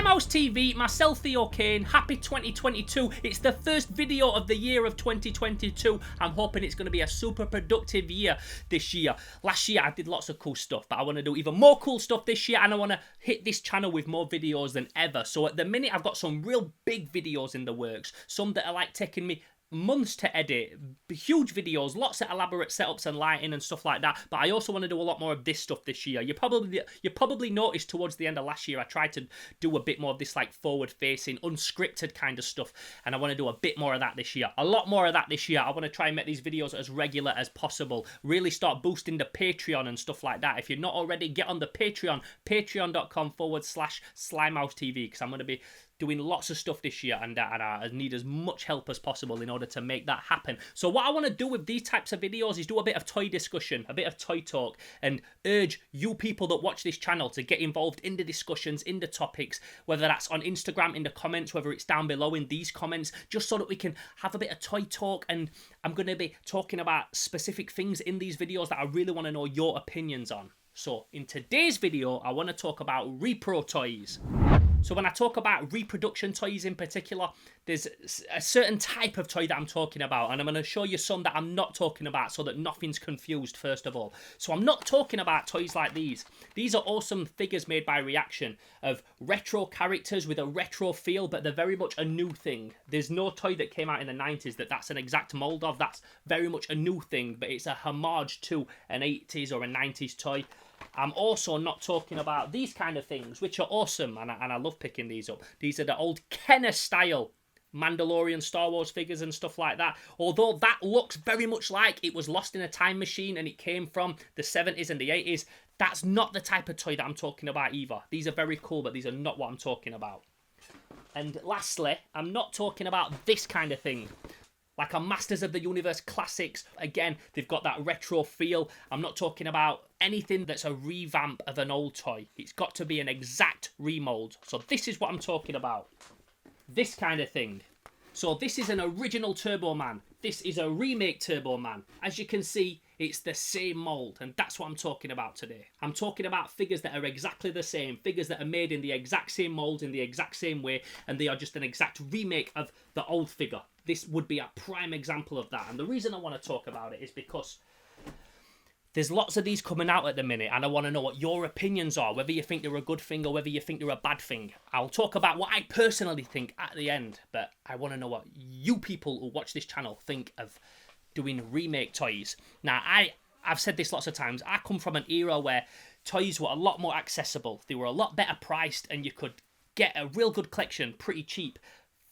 Slimehouse TV, myself Theo Kane, happy 2022. It's the first video of the year of 2022. I'm hoping it's going to be a super productive year this year. Last year I did lots of cool stuff, but I want to do even more cool stuff this year, and I want to hit this channel with more videos than ever. So at the minute I've got some real big videos in the works, some that are like taking me months to edit, huge videos, lots of elaborate setups and lighting and stuff like that. But I also want to do a lot more of this stuff this year. You probably noticed towards the end of last year I tried to do a bit more of this like forward facing unscripted kind of stuff, and I want to do a bit more of that this year, a lot more of that this year. I want to try and make these videos as regular as possible, really start boosting the Patreon and stuff like that. If you're not already, get on the Patreon, patreon.com/SlimeHouseTV, because I'm going to be doing lots of stuff this year, and I need as much help as possible in order to make that happen. So what I want to do with these types of videos is do a bit of toy discussion, a bit of toy talk, and urge you people that watch this channel to get involved in the discussions, in the topics, whether that's on Instagram in the comments, whether it's down below in these comments, just so that we can have a bit of toy talk. And I'm going to be talking about specific things in these videos that I really want to know your opinions on. So in today's video, I want to talk about repro toys. So when I talk about reproduction toys in particular, there's a certain type of toy that I'm talking about, and I'm going to show you some that I'm not talking about so that nothing's confused first of all. So I'm not talking about toys like these. These are awesome figures made by Reaction of retro characters with a retro feel, but they're very much a new thing. There's no toy that came out in the 90s that's an exact mold of. That's very much a new thing, but it's a homage to an 80s or a 90s toy. I'm also not talking about these kind of things, which are awesome, and I love picking these up. These are the old Kenner style Mandalorian Star Wars figures and stuff like that. Although that looks very much like it was lost in a time machine and it came from the 70s and the 80s, that's not the type of toy that I'm talking about either. These are very cool, but these are not what I'm talking about. And lastly, I'm not talking about this kind of thing, like a Masters of the Universe Classics. Again, they've got that retro feel. I'm not talking about anything that's a revamp of an old toy. It's got to be an exact remold. So this is what I'm talking about. This kind of thing. So this is an original Turbo Man. This is a remake Turbo Man. As you can see, it's the same mold, and that's what I'm talking about today. I'm talking about figures that are exactly the same, figures that are made in the exact same mold, in the exact same way, and they are just an exact remake of the old figure. This would be a prime example of that, and the reason I want to talk about it is because there's lots of these coming out at the minute, and I want to know what your opinions are, whether you think they're a good thing or whether you think they're a bad thing. I'll talk about what I personally think at the end, but I want to know what you people who watch this channel think of doing remake toys. Now, I've said this lots of times. I come from an era where toys were a lot more accessible. They were a lot better priced, and you could get a real good collection pretty cheap.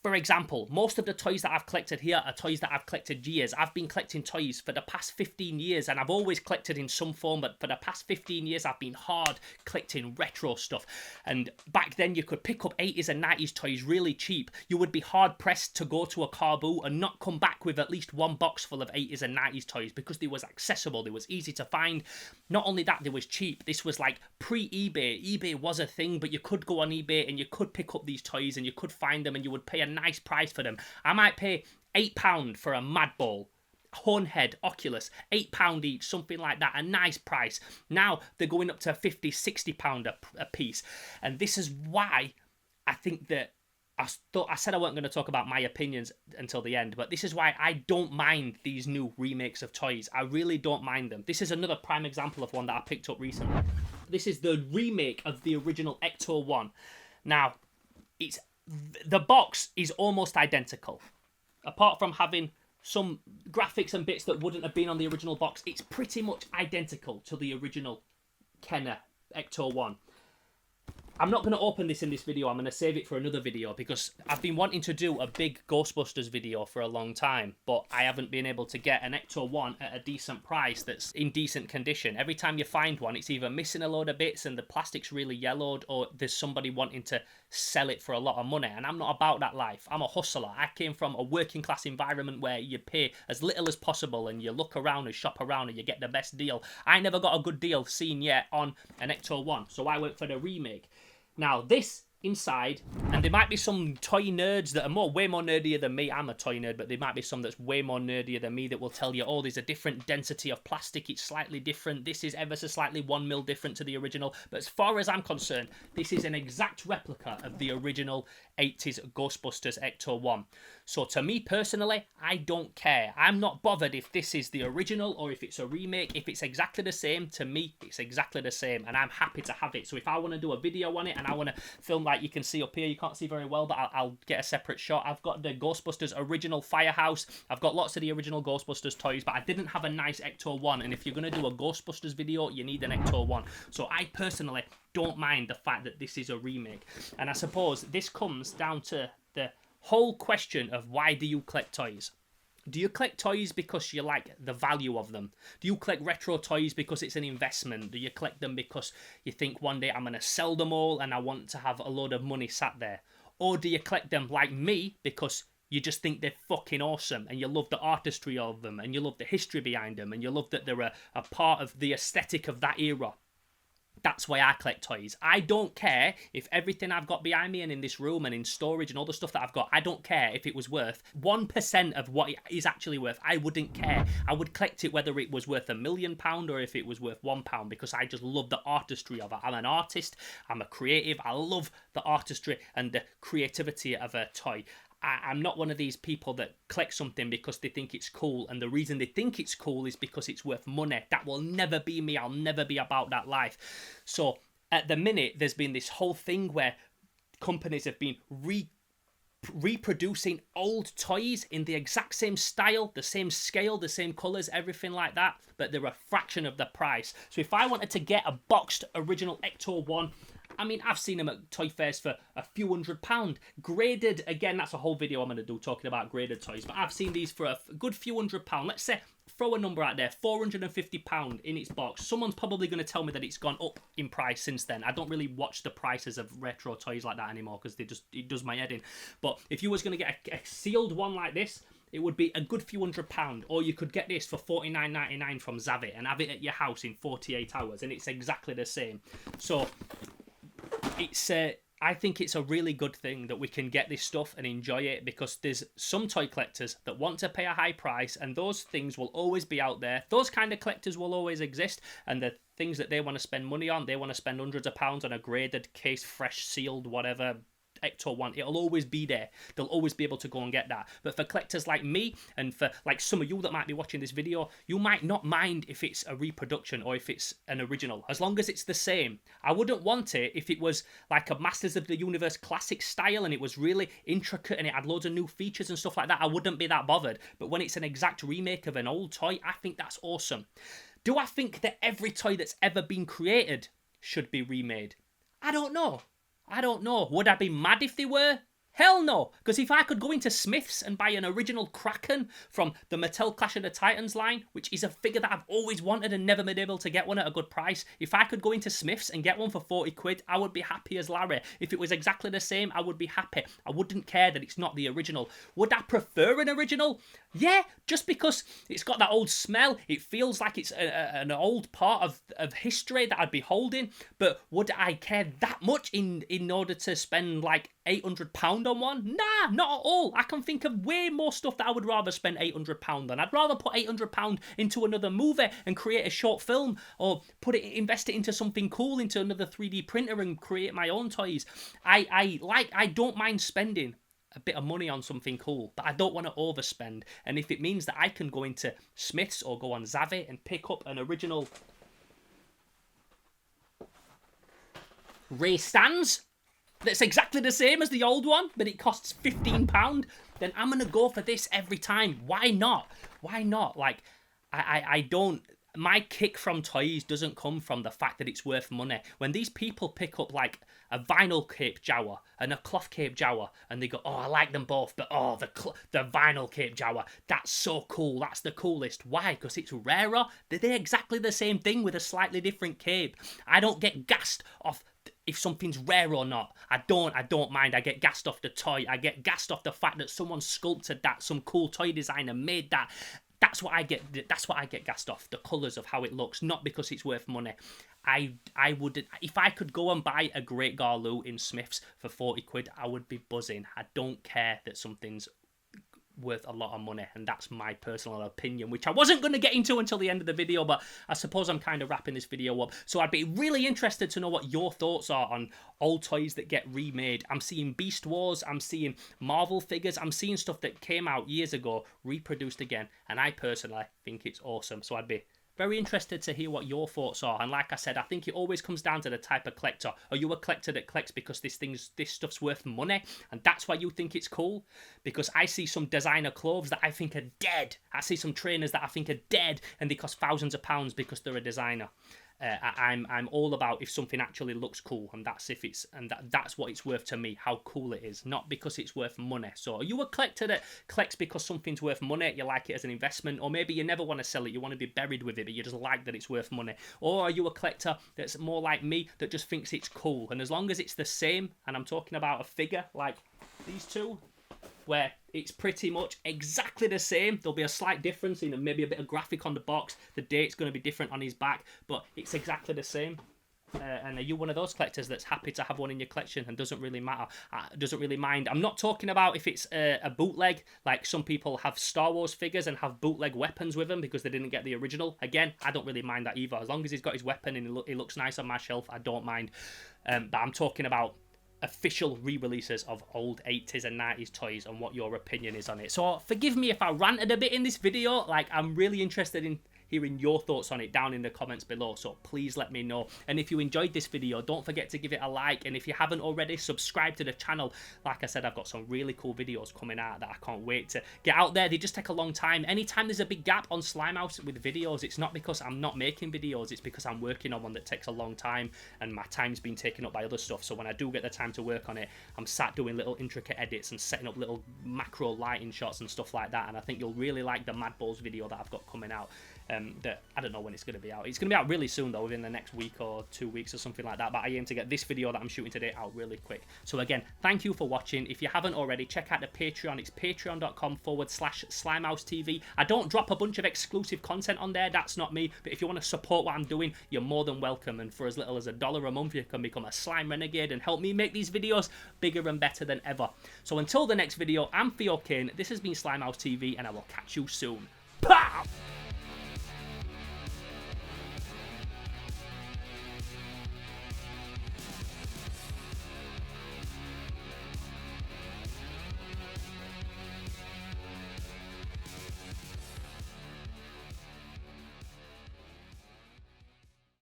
For example, most of the toys that I've collected here are toys that I've collected years. I've been collecting toys for the past 15 years, and I've always collected in some form, but for the past 15 years I've been hard collecting retro stuff. And back then you could pick up 80s and 90s toys really cheap. You would be hard pressed to go to a car boot and not come back with at least one box full of 80s and 90s toys, because they was accessible, they was easy to find. Not only that, they was cheap. This was like pre-eBay. eBay was a thing, but you could go on eBay and you could pick up these toys and you could find them, and you would pay a nice price for them. I might pay £8 for a Madball, Hornhead, Oculus, £8 each, something like that, a nice price. Now they're going up to £50, £60 a piece, and this is why I think that I said I wasn't going to talk about my opinions until the end, but this is why I don't mind these new remakes of toys. I really don't mind them. This is another prime example of one that I picked up recently. This is the remake of the original Ecto 1. Now, the box is almost identical. Apart from having some graphics and bits that wouldn't have been on the original box, it's pretty much identical to the original Kenner Ecto 1. I'm not going to open this in this video. I'm going to save it for another video, because I've been wanting to do a big Ghostbusters video for a long time, but I haven't been able to get an Ecto 1 at a decent price that's in decent condition. Every time you find one, it's either missing a load of bits and the plastic's really yellowed, or there's somebody wanting to sell it for a lot of money, and I'm not about that life. I'm a hustler. I came from a working class environment where you pay as little as possible and you look around and shop around and you get the best deal. I never got a good deal seen yet on an Ecto 1, so I went for the remake. Now, this inside, and there might be some toy nerds that are way more nerdier than me. I'm a toy nerd, but there might be some that's way more nerdier than me that will tell you, oh, there's a different density of plastic, it's slightly different, this is ever so slightly 1 mil different to the original. But as far as I'm concerned, this is an exact replica of the original 80s Ghostbusters Ecto 1. So to me personally, I don't care. I'm not bothered if this is the original or if it's a remake. If it's exactly the same, to me, it's exactly the same, and I'm happy to have it. So if I want to do a video on it and I want to film, like you can see up here, you can't see very well, but I'll get a separate shot. I've got the Ghostbusters original Firehouse. I've got lots of the original Ghostbusters toys, but I didn't have a nice Ecto 1, and if you're going to do a Ghostbusters video, you need an Ecto 1. So I personally don't mind the fact that this is a remake. And I suppose this comes down to the whole question of, why do you collect toys? Do you collect toys because you like the value of them? Do you collect retro toys because it's an investment? Do you collect them because you think one day I'm going to sell them all and I want to have a load of money sat there? Or do you collect them like me because you just think they're fucking awesome and you love the artistry of them and you love the history behind them and you love that they're a part of the aesthetic of that era? That's why I collect toys. I don't care if everything I've got behind me and in this room and in storage and all the stuff that I've got, I don't care if it was worth 1% of what it is actually worth. I wouldn't care. I would collect it whether it was worth £1 million or if it was worth £1, because I just love the artistry of it. I'm an artist. I'm a creative. I love the artistry and the creativity of a toy. I'm not one of these people that collect something because they think it's cool, and the reason they think it's cool is because it's worth money. That will never be me. I'll never be about that life. So at the minute, there's been this whole thing where companies have been reproducing old toys in the exact same style, the same scale, the same colours, everything like that, but they're a fraction of the price. So if I wanted to get a boxed original Ecto 1, I mean, I've seen them at toy fairs for a few £100. Graded, again, that's a whole video I'm going to do talking about graded toys, but I've seen these for a good few £100. Let's say, throw a number out there, £450 in its box. Someone's probably going to tell me that it's gone up in price since then. I don't really watch the prices of retro toys like that anymore because it does my head in. But if you was going to get a sealed one like this, it would be a good few £100, or you could get this for $49.99 from Zavit and have it at your house in 48 hours, and it's exactly the same. So I think it's a really good thing that we can get this stuff and enjoy it, because there's some toy collectors that want to pay a high price, and those things will always be out there. Those kind of collectors will always exist, and the things that they want to spend money on, they want to spend hundreds of pounds on a graded, case, fresh, sealed, whatever Ecto 1, it'll always be there. They'll always be able to go and get that. But for collectors like me, and for like some of you that might be watching this video, you might not mind if it's a reproduction or if it's an original, as long as it's the same. I wouldn't want it if it was like a Masters of the Universe classic style and it was really intricate and it had loads of new features and stuff like that. I wouldn't be that bothered. But when it's an exact remake of an old toy, I think that's awesome. Do I think that every toy that's ever been created should be remade? I don't know. Would I be mad if they were? Hell no, because if I could go into Smith's and buy an original Kraken from the Mattel Clash of the Titans line, which is a figure that I've always wanted and never been able to get one at a good price, if I could go into Smith's and get one for 40 quid, I would be happy as Larry. If it was exactly the same, I would be happy. I wouldn't care that it's not the original. Would I prefer an original? Yeah, just because it's got that old smell, it feels like it's an old part of history that I'd be holding, but would I care that much in order to spend like £800 on one? Nah, not at all. I can think of way more stuff that I would rather spend £800 on. I'd rather put £800 into another movie and create a short film, or invest it into something cool, into another 3D printer and create my own toys. I don't mind spending a bit of money on something cool, but I don't want to overspend. And if it means that I can go into Smith's or go on Zavit and pick up an original Ray Stans that's exactly the same as the old one, but it costs £15, then I'm going to go for this every time. Why not? Like, I don't... My kick from toys doesn't come from the fact that it's worth money. When these people pick up, like, a vinyl Cape Jawa and a cloth Cape Jawa, and they go, oh, I like them both, but oh, the vinyl Cape Jawa, that's so cool, that's the coolest. Why? Because it's rarer? They're exactly the same thing with a slightly different cape. I don't get gassed off if something's rare or not. I don't mind. I get gassed off the toy. I get gassed off the fact that someone sculpted that, some cool toy designer made that. That's what I get. That's what I get gassed off. The colours of how it looks, not because it's worth money. I would, if I could go and buy a Great Garloo in Smiths for 40 quid, I would be buzzing. I don't care that something's worth a lot of money, and that's my personal opinion, which I wasn't going to get into until the end of the video, but I suppose I'm kind of wrapping this video up. So I'd be really interested to know what your thoughts are on old toys that get remade. I'm seeing Beast Wars, I'm seeing Marvel figures, I'm seeing stuff that came out years ago reproduced again, and I personally think it's awesome. So I'd be very interested to hear what your thoughts are. And like I said, I think it always comes down to the type of collector. Are you a collector that collects because this stuff's worth money and that's why you think it's cool? Because I see some designer clothes that I think are dead. I see some trainers that I think are dead and they cost thousands of pounds because they're a designer. I'm all about if something actually looks cool, and that's what it's worth to me, how cool it is, not because it's worth money. So are you a collector that collects because something's worth money, you like it as an investment, or maybe you never want to sell it, you want to be buried with it, but you just like that it's worth money? Or are you a collector that's more like me, that just thinks it's cool, and as long as it's the same, and I'm talking about a figure like these two, where it's pretty much exactly the same. There'll be a slight difference in maybe a bit of graphic on the box. The date's going to be different on his back, but it's exactly the same. And are you one of those collectors that's happy to have one in your collection and doesn't really matter, doesn't really mind? I'm not talking about if it's a bootleg, like some people have Star Wars figures and have bootleg weapons with them because they didn't get the original. Again, I don't really mind that either. As long as he's got his weapon and it looks nice on my shelf, I don't mind. But I'm talking about official re-releases of old 80s and 90s toys and what your opinion is on it. So forgive me if I ranted a bit in this video. Like, I'm really interested in hearing your thoughts on it down in the comments below, so please let me know. And if you enjoyed this video, don't forget to give it a like, and if you haven't already, subscribe to the channel. Like I said, I've got some really cool videos coming out that I can't wait to get out there. They just take a long time. Anytime there's a big gap on Slimehouse with videos, it's not because I'm not making videos, it's because I'm working on one that takes a long time and my time's been taken up by other stuff. So when I do get the time to work on it, I'm sat doing little intricate edits and setting up little macro lighting shots and stuff like that. And I think you'll really like the Mad Balls video that I've got coming out. That I don't know when it's going to be out. It's going to be out really soon though, within the next week or 2 weeks or something like that, but I aim to get this video that I'm shooting today out really quick. So again, thank you for watching. If you haven't already, check out the Patreon. It's patreon.com/SlimehouseTV. I don't drop a bunch of exclusive content on there, that's not me, but if you want to support what I'm doing, you're more than welcome, and for as little as $1 a month you can become a slime renegade and help me make these videos bigger and better than ever. So until the next video, I'm Theo Kane, this has been Slimehouse TV, and I will catch you soon. Pow!